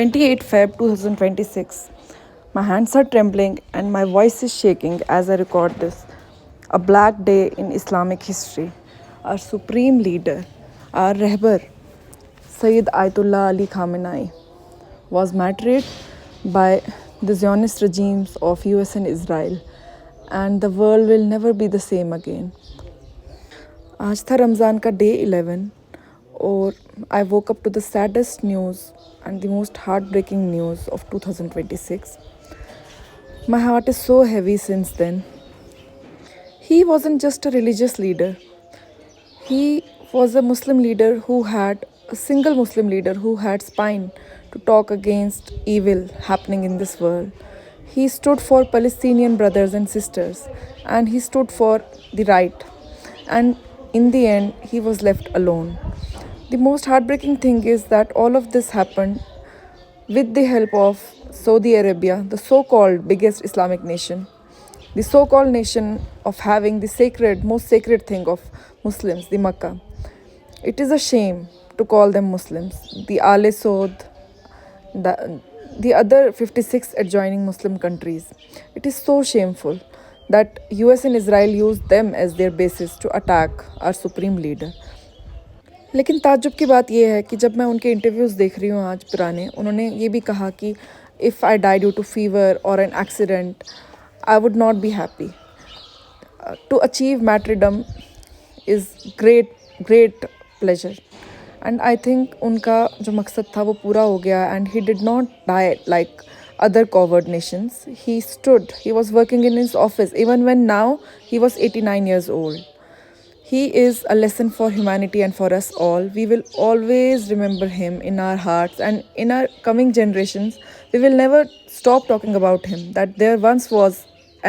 28 Feb 2026. My hands are trembling and my voice is shaking as I record this. A black day in Islamic history. Our supreme leader, our Rehbar, Sayyid Ayatollah Ali Khamenei, was martyred by the Zionist regimes of US and Israel, and the world will never be the same again. आज था रमज़ान का day 11 और I woke up to the saddest news and the most heartbreaking news of 2026. My heart is so heavy since then. He wasn't just a religious leader. He was a Muslim leader who had a single Muslim leader who had spine to talk against evil happening in this world. He stood for Palestinian brothers and sisters and he stood for the right. And in the end, he was left alone. The most heartbreaking thing is that all of this happened with the help of Saudi Arabia, the so-called biggest Islamic nation, the so-called nation of having the most sacred thing of Muslims, the Makkah. It is a shame to call them Muslims. The Al Saud, the other 56 adjoining Muslim countries. It is so shameful that US and Israel used them as their basis to attack our supreme leader. लेकिन ताज्जुब की बात यह है कि जब मैं उनके इंटरव्यूज़ देख रही हूँ आज पुराने, उन्होंने ये भी कहा कि if I die due to fever or an accident I would not be happy. To achieve martyrdom is great pleasure and I think उनका जो मकसद था वो पूरा हो गया and he did not die like other coward nations. He stood, he was working in his office even when now he was 89 years old. He is a lesson for humanity and for us all. We will always remember him in our hearts, and in our coming generations, we will never stop talking about him. That there once was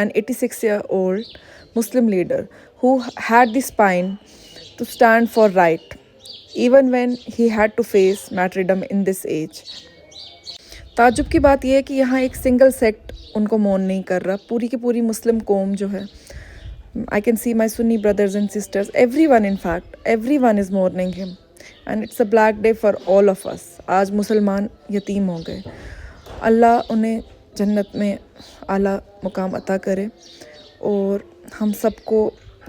an 86-year-old Muslim leader who had the spine to stand for right, even when he had to face martyrdom in this age. ताजुब की बात यह है कि यहाँ एक single sect उनको मौन नहीं कर रहा. पूरी की पूरी मुस्लिम कौम जो है, I can see my Sunni brothers and sisters, everyone in fact, everyone is mourning him. And it's a black day for all of us. आज मुसलमान यतीम हो गए. अल्लाह उन्हें जन्नत में आला मुकाम अता करे और हम सबको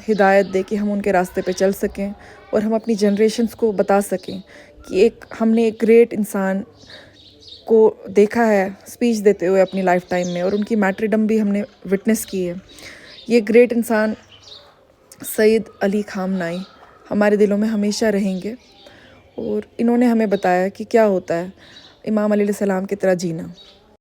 हिदायत दे कि हम उनके रास्ते पे चल सकें और हम अपनी जनरेशन्स को बता सकें कि हमने एक ग्रेट इंसान को देखा है स्पीच देते हुए अपनी लाइफ टाइम में, और उनकी मैट्रिडम भी हमने विटनेस की है. ये ग्रेट इंसान सैयद अली खामनाई हमारे दिलों में हमेशा रहेंगे और इन्होंने हमें बताया कि क्या होता है इमाम अलैहिस्सलाम की तरह जीना.